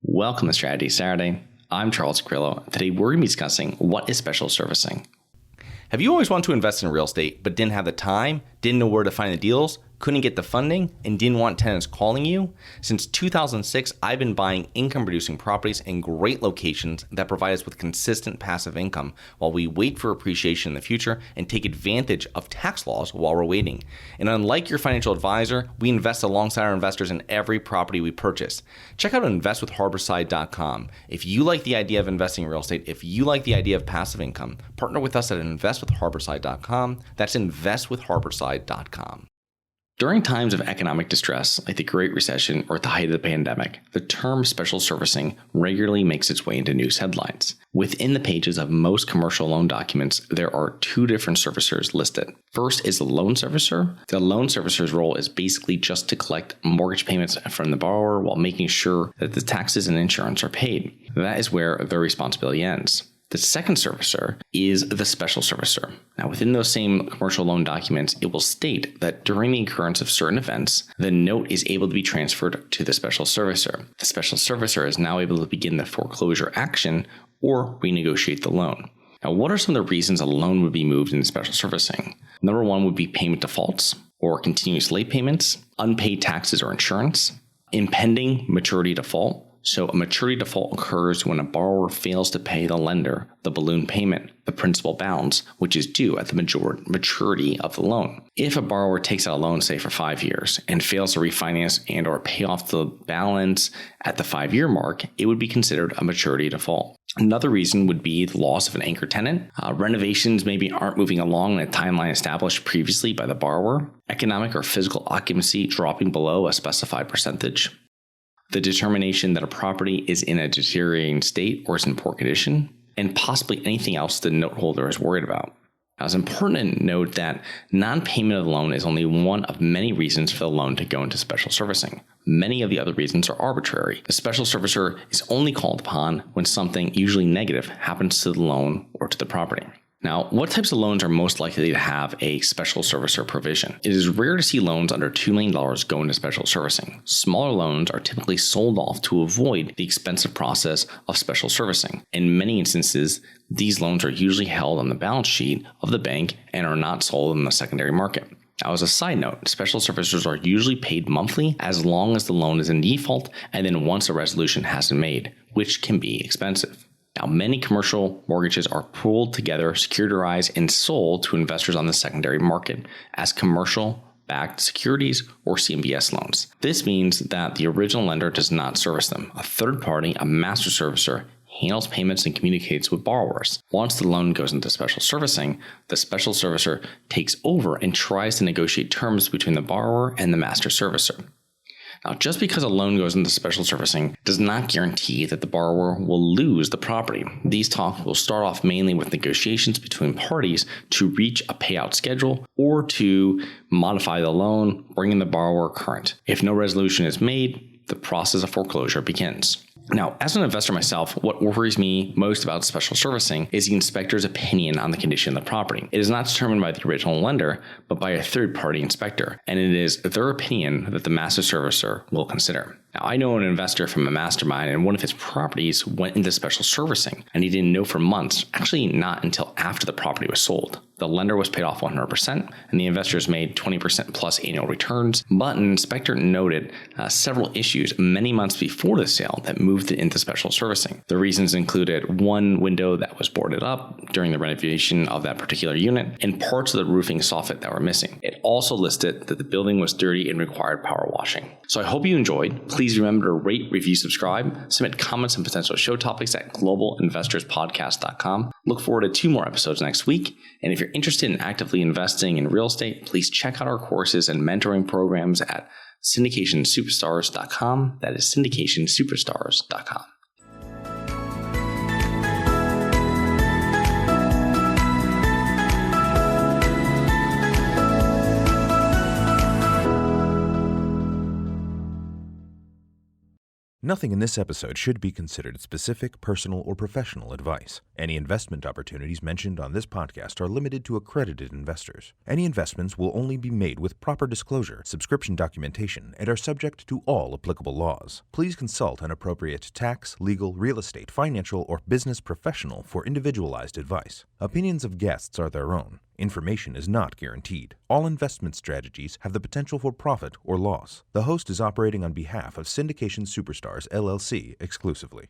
Welcome to Strategy Saturday. I'm Charles Carillo. Today we're going to be discussing what is special servicing. Have you always wanted to invest in real estate but didn't have the time, didn't know where to find the deals, couldn't get the funding, and didn't want tenants calling you? Since 2006, I've been buying income-producing properties in great locations that provide us with consistent passive income while we wait for appreciation in the future and take advantage of tax laws while we're waiting. And unlike your financial advisor, we invest alongside our investors in every property we purchase. Check out investwithharborside.com. If you like the idea of investing in real estate, if you like the idea of passive income, partner with us at investwithharborside.com. That's investwithharborside.com. During times of economic distress, like the Great Recession or at the height of the pandemic, the term special servicing regularly makes its way into news headlines. Within the pages of most commercial loan documents, there are two different servicers listed. First is the loan servicer. The loan servicer's role is basically just to collect mortgage payments from the borrower while making sure that the taxes and insurance are paid. That is where their responsibility ends. The second servicer is the special servicer. Now, within those same commercial loan documents, it will state that during the occurrence of certain events, the note is able to be transferred to the special servicer. The special servicer is now able to begin the foreclosure action or renegotiate the loan. Now, what are some of the reasons a loan would be moved into special servicing? Number one would be payment defaults or continuous late payments, unpaid taxes or insurance, impending maturity default. So a maturity default occurs when a borrower fails to pay the lender the balloon payment, the principal balance, which is due at the maturity of the loan. If a borrower takes out a loan, say for 5 years, and fails to refinance and or pay off the balance at the 5-year mark, it would be considered a maturity default. Another reason would be the loss of an anchor tenant. Renovations maybe aren't moving along in a timeline established previously by the borrower. Economic or physical occupancy dropping below a specified percentage. The determination that a property is in a deteriorating state or is in poor condition, and possibly anything else the note holder is worried about. Now, it's important to note that non-payment of the loan is only one of many reasons for the loan to go into special servicing. Many of the other reasons are arbitrary. The special servicer is only called upon when something, usually negative, happens to the loan or to the property. Now, what types of loans are most likely to have a special servicer provision? It is rare to see loans under $2 million go into special servicing. Smaller loans are typically sold off to avoid the expensive process of special servicing. In many instances, these loans are usually held on the balance sheet of the bank and are not sold in the secondary market. Now, as a side note, special servicers are usually paid monthly as long as the loan is in default and then once a resolution has been made, which can be expensive. Now, many commercial mortgages are pooled together, securitized, and sold to investors on the secondary market as commercial-backed securities or CMBS loans. This means that the original lender does not service them. A third party, a master servicer, handles payments and communicates with borrowers. Once the loan goes into special servicing, the special servicer takes over and tries to negotiate terms between the borrower and the master servicer. Now, just because a loan goes into special servicing does not guarantee that the borrower will lose the property. These talks will start off mainly with negotiations between parties to reach a payout schedule or to modify the loan, bringing the borrower current. If no resolution is made, the process of foreclosure begins. Now, as an investor myself, what worries me most about special servicing is the inspector's opinion on the condition of the property. It is not determined by the original lender, but by a third-party inspector, and it is their opinion that the master servicer will consider. Now, I know an investor from a mastermind, and one of his properties went into special servicing, and he didn't know for months, actually not until after the property was sold. The lender was paid off 100%, and the investors made 20% plus annual returns, but an inspector noted several issues many months before the sale that moved it into special servicing. The reasons included one window that was boarded up during the renovation of that particular unit, and parts of the roofing soffit that were missing. It also listed that the building was dirty and required power washing. So I hope you enjoyed. Please remember to rate, review, subscribe, submit comments and potential show topics at globalinvestorspodcast.com. Look forward to 2 more episodes next week. And if you're interested in actively investing in real estate, please check out our courses and mentoring programs at syndicationsuperstars.com. That is syndicationsuperstars.com. Nothing in this episode should be considered specific, personal, or professional advice. Any investment opportunities mentioned on this podcast are limited to accredited investors. Any investments will only be made with proper disclosure, subscription documentation, and are subject to all applicable laws. Please consult an appropriate tax, legal, real estate, financial, or business professional for individualized advice. Opinions of guests are their own. Information is not guaranteed. All investment strategies have the potential for profit or loss. The host is operating on behalf of Syndication Superstars LLC exclusively.